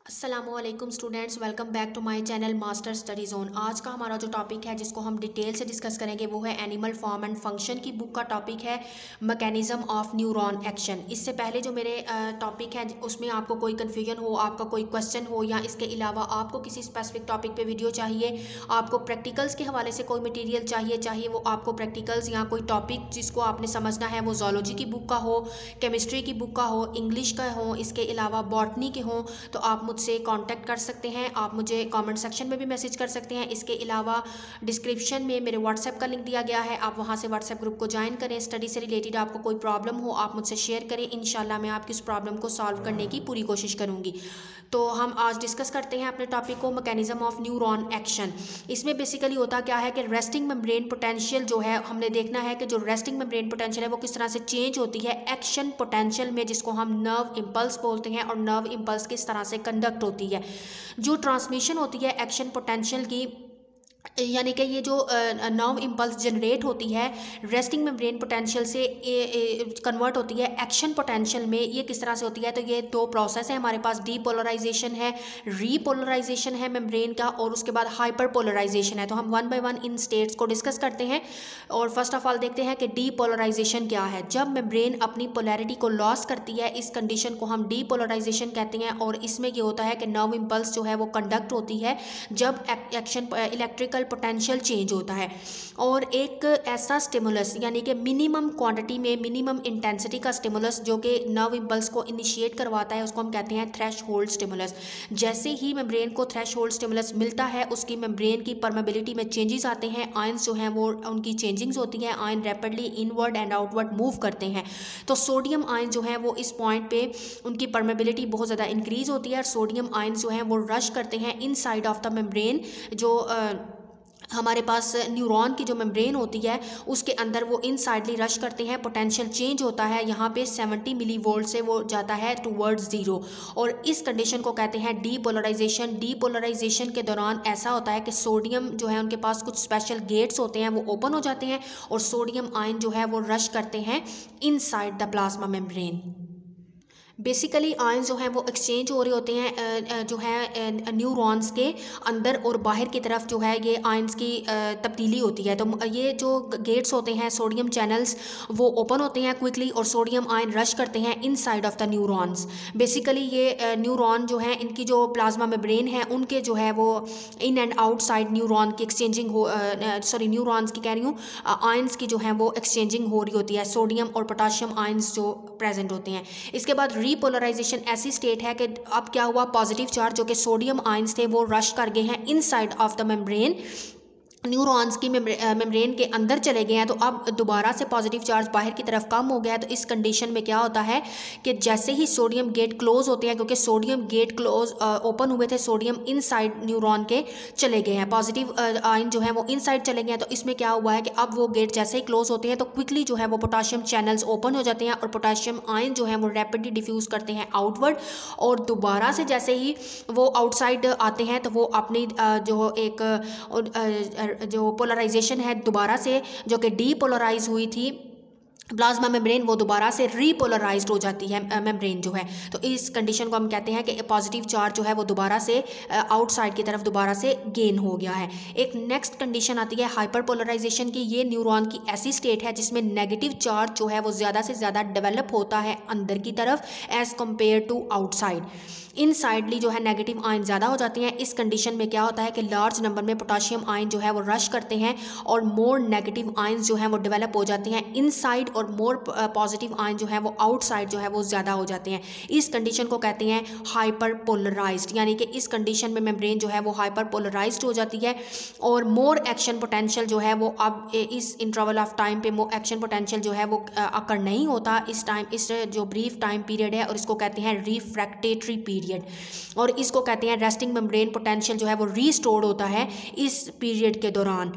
अस्सलामुअलैकुम students, welcome back to my channel master study zone. आज का हमारा जो टॉपिक है जिसको हम डिटेल से डिस्कस करेंगे वो है एनिमल फॉर्म एंड फंक्शन की बुक का टॉपिक है मैकेनिज्म ऑफ न्यूरॉन एक्शन। इससे पहले जो मेरे टॉपिक है उसमें आपको कोई कन्फ्यूजन हो, आपका कोई क्वेश्चन हो या इसके अलावा आपको किसी स्पेसिफिक टॉपिक पे वीडियो चाहिए, आपको प्रैक्टिकल्स के हवाले से कोई मटीरियल चाहिए, चाहे वो आपको प्रैक्टिकल्स या कोई टॉपिक जिसको आपने समझना है वो जोलॉजी की बुक का हो, केमिस्ट्री की बुक का हो, इंग्लिश का हो, इसके अलावा बॉटनी के हों, तो आप मुझसे कांटेक्ट कर सकते हैं। आप मुझे कमेंट सेक्शन में भी मैसेज कर सकते हैं। इसके अलावा डिस्क्रिप्शन में मेरे व्हाट्सएप का लिंक दिया गया है, आप वहां से व्हाट्सएप ग्रुप को ज्वाइन करें। स्टडी से रिलेटेड आपको कोई प्रॉब्लम हो आप मुझसे शेयर करें, इंशाल्लाह मैं आपकी उस प्रॉब्लम को सॉल्व करने की पूरी कोशिश करूँगी। तो हम आज डिस्कस करते हैं अपने टॉपिक को, मैकेनिज्म ऑफ न्यूरॉन एक्शन। इसमें बेसिकली होता क्या है कि रेस्टिंग मेम्ब्रेन पोटेंशियल जो है, हमने देखना है कि जो रेस्टिंग मेम्ब्रेन पोटेंशियल है वो किस तरह से चेंज होती है एक्शन पोटेंशियल में, जिसको हम नर्व इम्पल्स बोलते हैं, और नर्व इम्पल्स किस तरह से कंडक्ट होती है। जो ट्रांसमिशन होती है एक्शन पोटेंशियल की, यानी कि ये जो नर्व इम्पल्स जनरेट होती है रेस्टिंग मेम्ब्रेन पोटेंशियल से कन्वर्ट होती है एक्शन पोटेंशियल में, ये किस तरह से होती है। तो ये दो प्रोसेस है हमारे पास, डीपोलराइजेशन है, रीपोलराइजेशन है मेम्ब्रेन का, और उसके बाद हाइपर पोलराइजेशन है। तो हम one by one in states को डिस्कस करते हैं। और फर्स्ट ऑफ ऑल देखते हैं कि डीपोलराइजेशन क्या है। जब मेम्ब्रेन अपनी पोलैरिटी को लॉस करती है, इस कंडीशन को हम डीपोलराइजेशन कहते हैं। और इसमें ये होता है कि नर्व इम्पल्स जो है वो कंडक्ट होती है जब एक्शन इलेक्ट्रिकल पोटेंशियल चेंज होता है। और एक ऐसा स्टिमुलस, यानी कि मिनिमम क्वांटिटी में मिनिमम इंटेंसिटी का स्टिमुलस जो कि नर्व इम्पल्स को इनिशिएट करवाता है, उसको हम कहते हैं थ्रेशहोल्ड स्टिमुलस। जैसे ही मेम्ब्रेन को थ्रेशहोल्ड स्टिमुलस मिलता है, उसकी मेम्ब्रेन की परमेबिलिटी में चेंजेस आते हैं, आयंस जो हैं वो उनकी चेंजिंग्स होती हैं, ion rapidly inward and outward move करते हैं। तो सोडियम आयन जो है वो इस पॉइंट पे उनकी परमेबिलिटी बहुत ज़्यादा इंक्रीज होती है, और सोडियम आयन जो हैं वो रश करते हैं इनसाइड ऑफ द मेम्ब्रेन। जो हमारे पास न्यूरॉन की जो मेम्ब्रेन होती है उसके अंदर वो इनसाइडली रश करते हैं, पोटेंशियल चेंज होता है यहाँ पे 70 मिली वोल्ट से वो जाता है टूवर्ड्स ज़ीरो, और इस कंडीशन को कहते हैं डीपोलराइजेशन। डीपोलराइजेशन के दौरान ऐसा होता है कि सोडियम जो है उनके पास कुछ स्पेशल गेट्स होते हैं, वो ओपन हो जाते हैं और सोडियम आयन जो है वो रश करते हैं inside the plasma membrane. Basically ions जो हैं वो एक्सचेंज हो रहे होते हैं जो है न्यूरॉन्स के अंदर और बाहर की तरफ जो है ये आयंस की तब्दीली होती है। तो ये जो गेट्स होते हैं, सोडियम चैनल्स, वो ओपन होते हैं क्विकली और सोडियम आयन रश करते हैं inside of the neurons. Basically ये न्यूरॉन जो है इनकी जो प्लाज्मा मेम्ब्रेन है उनके जो है वो इन एंड आउटसाइड न्यूरॉन की एक्सचेंजिंग हो न्यूरॉन्स की कह रही हूँ, आयंस की जो है वो एक्सचेंजिंग हो रही होती है, सोडियम और पोटाशियम आयंस जो प्रेजेंट होते हैं। इसके बाद रीपोलराइजेशन ऐसी स्टेट है कि अब क्या हुआ, पॉजिटिव चार्ज जो कि सोडियम आयंस थे वो रश कर गए हैं inside of the membrane, neurons की मेम्ब्रेन के अंदर चले गए हैं। तो अब दोबारा से पॉजिटिव चार्ज बाहर की तरफ कम हो गया है। तो इस कंडीशन में क्या होता है कि जैसे ही सोडियम गेट क्लोज होते हैं, क्योंकि सोडियम गेट क्लोज ओपन हुए थे, सोडियम इनसाइड न्यूरॉन के चले गए हैं, पॉजिटिव आयन जो है वो इनसाइड चले गए हैं। तो इसमें क्या हुआ है कि अब वो गेट जैसे ही क्लोज होते हैं तो क्विकली जो है वो पोटाशियम चैनल्स ओपन हो जाते हैं और पोटाशियम आयन जो है वो रैपिडली डिफ्यूज करते हैं आउटवर्ड, और दोबारा से जैसे ही वो आउटसाइड आते हैं तो वो अपनी जो एक जो पोलराइजेशन है दोबारा से, जो कि डीपोलराइज हुई थी प्लाज्मा मेम्ब्रेन, वो दोबारा से रीपोलराइज्ड हो जाती है मेम्ब्रेन जो है। तो इस कंडीशन को हम कहते हैं कि पॉजिटिव चार्ज जो है वो दोबारा से आउटसाइड की तरफ दोबारा से गेन हो गया है। एक नेक्स्ट कंडीशन आती है हाइपर पोलराइजेशन की। ये न्यूरॉन की ऐसी स्टेट है जिसमें नेगेटिव चार्ज जो है वो ज़्यादा से ज़्यादा डेवलप होता है अंदर की तरफ एज़ कम्पेयर टू आउटसाइड। इनसाइडली जो है नेगेटिव आयन ज़्यादा हो जाते हैं। इस कंडीशन में क्या होता है कि लार्ज नंबर में पोटाशियम आयन जो है वो रश करते हैं और मोर नेगेटिव आयंस जो हैं वो डेवलप हो जाते हैं इनसाइड, और मोर पॉजिटिव आयन जो है वो आउटसाइड जो है वो ज़्यादा हो जाते हैं। इस कंडीशन को कहते हैं हाइपर पोलराइज्ड, यानी कि इस कंडीशन में मेम्ब्रेन जो है वो हाइपर पोलराइज्ड हो जाती है और मोर एक्शन पोटेंशियल जो है वो अब इस इंटरवल ऑफ टाइम पे मोर एक्शन पोटेंशियल जो है वो अकर नहीं होता इस टाइम, इस जो ब्रीफ टाइम पीरियड है, और इसको कहते हैं रिफ्रैक्टेटरी पीरियड, और इसको कहते हैं रेस्टिंग मेम्ब्रेन पोटेंशियल जो है वो रीस्टोर्ड होता है इस पीरियड के दौरान।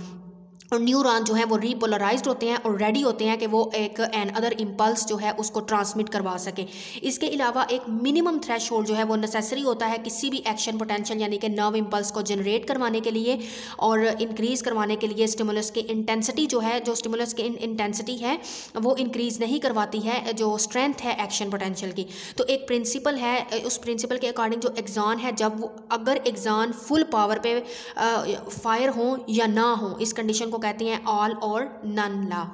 और न्यूरॉन जो है वो रीपोलराइज्ड होते हैं और रेडी होते हैं कि वो एक एन अदर इम्पल्स जो है उसको ट्रांसमिट करवा सके। इसके अलावा एक मिनिमम थ्रेशोल्ड जो है वो नेसेसरी होता है किसी भी एक्शन पोटेंशियल यानी कि नर्व इम्पल्स को जनरेट करवाने के लिए और इंक्रीज़ करवाने के लिए। स्टिमुलस की इंटेंसिटी जो है, जो स्टिमुलस की इंटेंसिटी है वो इंक्रीज़ नहीं करवाती है जो स्ट्रेंथ है एक्शन पोटेंशियल की। तो एक प्रिंसिपल है, उस प्रिंसिपल के अकॉर्डिंग जो एक्सॉन है, जब वो अगर एक्सॉन फुल पावर पे फायर हो या ना हो, इस कंडीशन को कहते हैं ऑल और नन लॉ।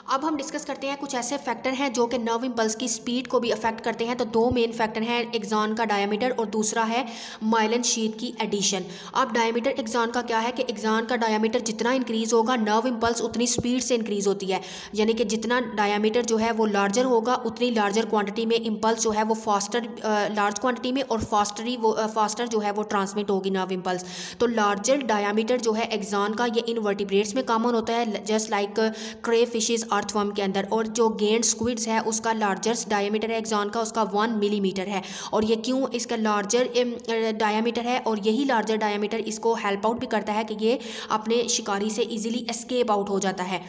अब हम डिस्कस करते हैं कुछ ऐसे फैक्टर हैं जो कि नर्व इम्पल्स की स्पीड को भी अफेक्ट करते हैं। तो दो मेन फैक्टर हैं, एक्सॉन का डायमीटर और दूसरा है माइलिन शीट की एडिशन। अब डायमीटर एक्सॉन का क्या है कि एक्सॉन का डायमीटर जितना इंक्रीज़ होगा नर्व इम्पल्स उतनी स्पीड से इंक्रीज़ होती है, यानी कि जितना डायमीटर जो है वो लार्जर होगा उतनी लार्जर क्वांटिटी में इम्पल्स जो है वो फास्टर लार्ज क्वांटिटी में और फास्टर जो है वो ट्रांसमिट होगी नर्व इम्पल्स। तो लार्जर डायमीटर जो है एक्सॉन का ये इनवर्टिब्रेट्स में कॉमन होता है, जस्ट लाइक क्रे फिशेज अर्थवर्म के अंदर। और जो गेंड स्क्विड्स है उसका लार्जेस्ट डायमीटर है एक्सॉन का, उसका 1 मिलीमीटर है। और ये क्यों इसका लार्जर डायमीटर है, और यही लार्जर डायमीटर इसको हेल्प आउट भी करता है कि ये अपने शिकारी से इजीली एस्केप आउट हो जाता है,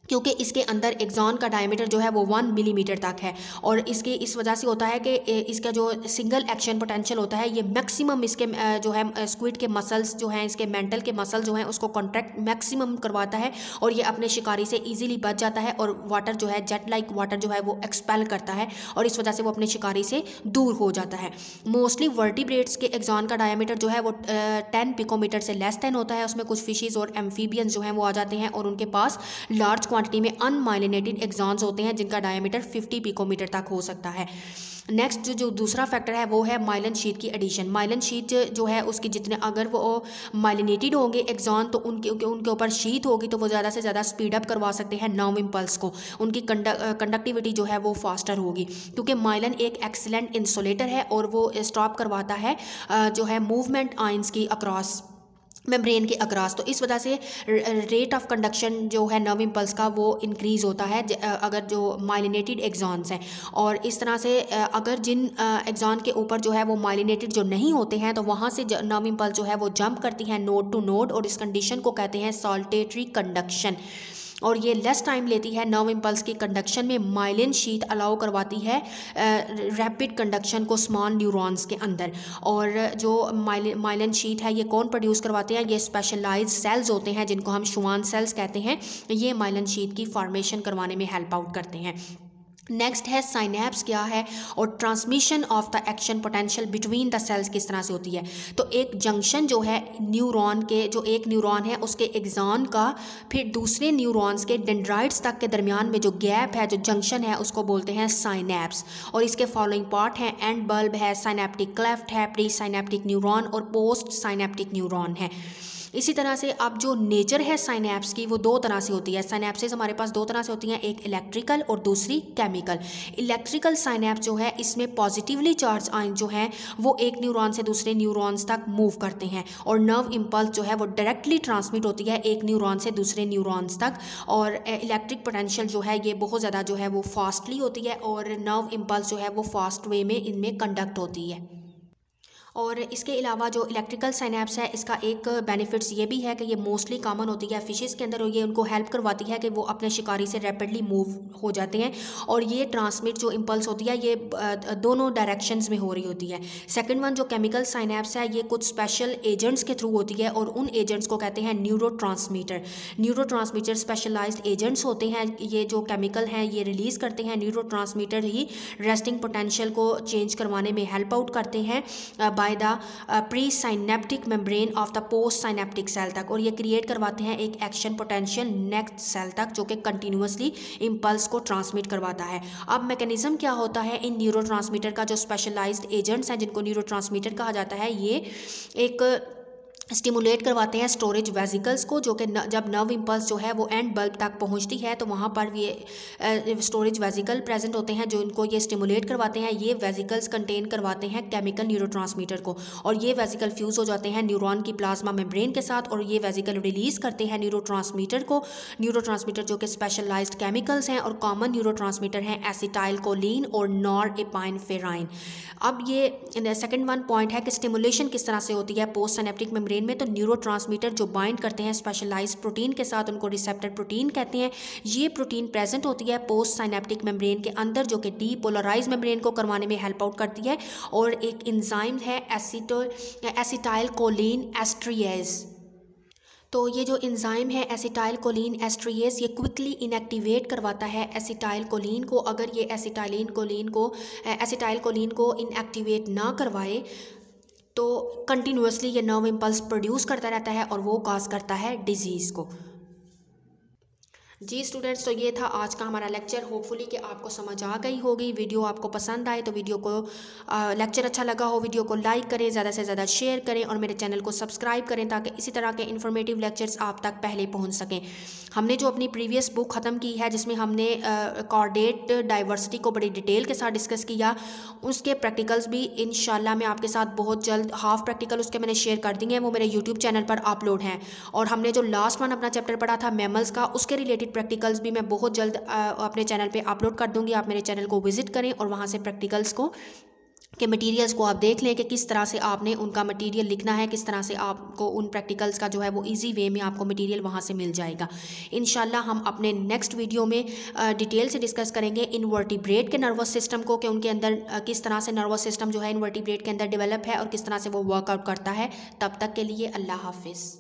क्योंकि इसके अंदर एक्सॉन का डायमीटर जो है वो 1 मिलीमीटर तक है। और इसके इस वजह से होता है कि इसका जो सिंगल एक्शन पोटेंशियल होता है ये मैक्सिमम इसके जो है स्क्विड के मसल्स जो हैं, इसके मेंटल के मसल जो हैं उसको कॉन्ट्रैक्ट मैक्सिमम करवाता है और ये अपने शिकारी से इजीली बच जाता है और वाटर जो है जेट लाइक वाटर जो है वो एक्सपेल करता है और इस वजह से वो अपने शिकारी से दूर हो जाता है। मोस्टली वर्टिब्रेट्स के एक्सॉन का डायमीटर जो है वो 10 पिकोमीटर से लेस देन होता है। उसमें कुछ फिशेज और एम्फीबियंस जो हैं वो आ जाते हैं और उनके पास लार्ज क्वांटिटी में अनमाइलिनेटेड एक्सॉन्स होते हैं जिनका डायमीटर 50 पिकोमीटर तक हो सकता है। नेक्स्ट जो दूसरा फैक्टर है वो है माइलिन शीट की एडिशन। माइलिन शीट जो है उसकी जितने अगर वो माइलिनेटेड होंगे एक्सॉन तो उनके ऊपर शीट होगी तो वो ज़्यादा से ज़्यादा स्पीड अप करवा सकते हैं नर्व इम्पल्स को, उनकी कंडक्टिविटी जो है वो फास्टर होगी, क्योंकि माइलिन एक एक्सीलेंट इंसुलेटर है और वो स्टॉप करवाता है जो है मूवमेंट आयंस की अक्रॉस मेम्ब्रेन के अक्रॉस। तो इस वजह से रेट ऑफ कंडक्शन जो है नर्व इम्पल्स का वो इंक्रीज़ होता है अगर जो माइलिनेटेड एक्सॉन्स हैं। और इस तरह से अगर जिन एक्सॉन के ऊपर जो है वो माइलिनेटेड जो नहीं होते हैं तो वहाँ से नर्व इम्पल्स जो है वो जंप करती हैं नोड टू नोड और इस कंडीशन को कहते हैं सॉल्टेटरी कंडक्शन। और ये लेस टाइम लेती है नर्व इम्पल्स की कंडक्शन में। माइलिन शीट अलाउ करवाती है रैपिड कंडक्शन को स्मॉल न्यूरॉन्स के अंदर। और जो माइलिन शीट है ये कौन प्रोड्यूस करवाते हैं, ये स्पेशलाइज्ड सेल्स होते हैं जिनको हम शुआन सेल्स कहते हैं, ये माइलिन शीट की फॉर्मेशन करवाने में हेल्प आउट करते हैं। नेक्स्ट है साइनेप्स क्या है और transmission of the action potential between the cells किस तरह से होती है। तो एक जंक्शन जो है न्यूरॉन के, जो एक न्यूरॉन है उसके एक्सॉन का फिर दूसरे न्यूरॉन्स के डेंड्राइट्स तक के दरमियान में जो गैप है, जो जंक्शन है, उसको बोलते हैं साइनेप्स। और इसके फॉलोइंग पार्ट हैं, एंड बल्ब है, साइनेप्टिक क्लेफ्ट है, प्री साइनेप्टिक न्यूरॉन और पोस्ट साइनेप्टिक न्यूरॉन है। इसी तरह से अब जो नेचर है साइनेप्स की वो दो तरह से होती है। साइनेप्सिस हमारे पास दो तरह से होती हैं, एक इलेक्ट्रिकल और दूसरी केमिकल। इलेक्ट्रिकल साइनेप्स जो है इसमें पॉजिटिवली चार्ज आयन जो हैं वो एक न्यूरॉन से दूसरे न्यूरॉन्स तक मूव करते हैं और नर्व इम्पल्स जो है वो डायरेक्टली ट्रांसमिट होती है एक न्यूरॉन से दूसरे न्यूरॉन्स तक। और इलेक्ट्रिक पोटेंशियल जो है ये बहुत ज़्यादा जो है वो फास्टली होती है और नर्व इम्पल्स जो है वो फास्ट वे में इनमें कंडक्ट होती है। और इसके अलावा जो इलेक्ट्रिकल साइनेप्स है इसका एक बेनिफिट्स ये भी है कि ये मोस्टली कॉमन होती है फिशेस के अंदर और ये उनको हेल्प करवाती है कि वो अपने शिकारी से रैपिडली मूव हो जाते हैं। और ये ट्रांसमिट जो इम्पल्स होती है ये दोनों डायरेक्शंस में हो रही होती है। सेकंड वन जो केमिकल साइनेप्स है ये कुछ स्पेशल एजेंट्स के थ्रू होती है और उन एजेंट्स को कहते हैं न्यूरोट्रांसमीटर। न्यूरोट्रांसमीटर स्पेशलाइज्ड एजेंट्स होते हैं, ये जो केमिकल हैं ये रिलीज़ करते हैं। न्यूरोट्रांसमीटर ही रेस्टिंग पोटेंशियल को चेंज करवाने में हेल्प आउट करते हैं by the pre synaptic membrane of the post synaptic cell तक, और ये क्रिएट करवाते हैं एक एक्शन पोटेंशियल नेक्स्ट सेल तक जो कि कंटिन्यूसली इम्पल्स को ट्रांसमिट करवाता है। अब मैकेनिज्म क्या होता है इन न्यूरोट्रांसमीटर का, जो स्पेशलाइज्ड एजेंट्स हैं जिनको न्यूरोट्रांसमीटर कहा जाता है, ये एक स्टिमुलेट करवाते हैं स्टोरेज वेजिकल्स को, जो कि जब नर्व इम्पल्स जो है वो एंड बल्ब तक पहुंचती है तो वहाँ पर ये स्टोरेज वेजिकल प्रेजेंट होते हैं जो इनको ये स्टिमुलेट करवाते हैं। ये वेजिकल्स कंटेन करवाते हैं केमिकल न्यूरोट्रांसमीटर को और ये वेजिकल फ्यूज़ हो जाते हैं न्यूरॉन की प्लाज्मा मेम्ब्रेन के साथ और ये वेजिकल रिलीज़ करते हैं न्यूरोट्रांसमीटर को। न्यूरोट्रांसमीटर जो कि स्पेशलाइज्ड केमिकल्स हैं और कॉमन न्यूरोट्रांसमीटर हैं एसिटाइल कोलिन और नॉरएपिनेफ्राइन। अब ये सेकेंड वन पॉइंट है कि स्टिमुलेशन किस तरह से होती है पोस्ट साइनेप्टिक मेम्ब्रेन मेम्ब्रेन में, तो न्यूरोट्रांसमीटर जो बाइंड करते हैं स्पेशलाइज्ड प्रोटीन के साथ, उनको रिसेप्टर प्रोटीन कहते हैं। ये प्रोटीन प्रेजेंट होती है पोस्ट साइनेप्टिक मेम्ब्रेन के अंदर, जो कि डीपोलराइज मेम्ब्रेन को करवाने में हेल्प आउट करती है। और एक एंजाइम है एसिटाइल कोलिन एस्ट्रिएज। तो ये जो एंजाइम है एसिटाइल कोलिन एस्ट्रिएज, ये क्विकली इनएक्टिवेट करवाता है एसिटाइल कोलिन को। अगर ये एसिटाइल कोलिन को इनएक्टिवेट ना करवाए तो कंटिन्यूसली ये नर्व इम्पल्स प्रोड्यूस करता रहता है और वो कॉज करता है डिजीज़ को। जी स्टूडेंट्स, तो ये था आज का हमारा लेक्चर। होपफुली कि आपको समझ आ गई होगी। वीडियो आपको पसंद आए तो वीडियो को लेक्चर अच्छा लगा हो वीडियो को लाइक करें, ज़्यादा से ज़्यादा शेयर करें और मेरे चैनल को सब्सक्राइब करें ताकि इसी तरह के इन्फॉर्मेटिव लेक्चर्स आप तक पहले पहुंच सकें। हमने जो अपनी प्रीवियस बुक ख़त्म की है जिसमें हमने कॉर्डेट डाइवर्सिटी को बड़ी डिटेल के साथ डिस्कस किया, उसके प्रैक्टिकल्स भी इंशाल्लाह मैं आपके साथ बहुत जल्द, हाफ प्रैक्टिकल उसके मैंने शेयर कर दिए हैं, वो मेरे यूट्यूब चैनल पर अपलोड हैं। और हमने जो लास्ट वन अपना चैप्टर पढ़ा था मैमल्स का, उसके रिलेटेड प्रैक्टिकल्स भी मैं बहुत जल्द अपने चैनल पे अपलोड कर दूंगी। आप मेरे चैनल को विजिट करें और वहाँ से प्रैक्टिकल्स को के मटेरियल्स को आप देख लें कि किस तरह से आपने उनका मटेरियल लिखना है, किस तरह से आपको उन प्रैक्टिकल्स का जो है वो इजी वे में आपको मटेरियल वहाँ से मिल जाएगा। इंशाल्लाह हम अपने नेक्स्ट वीडियो में डिटेल से डिस्कस करेंगे इनवर्टिब्रेट के नर्वस सिस्टम को, कि उनके अंदर किस तरह से नर्वस सिस्टम जो है इनवर्टिब्रेट के अंदर डेवलप है और किस तरह से वो वर्कआउट करता है। तब तक के लिए अल्लाह हाफिज़।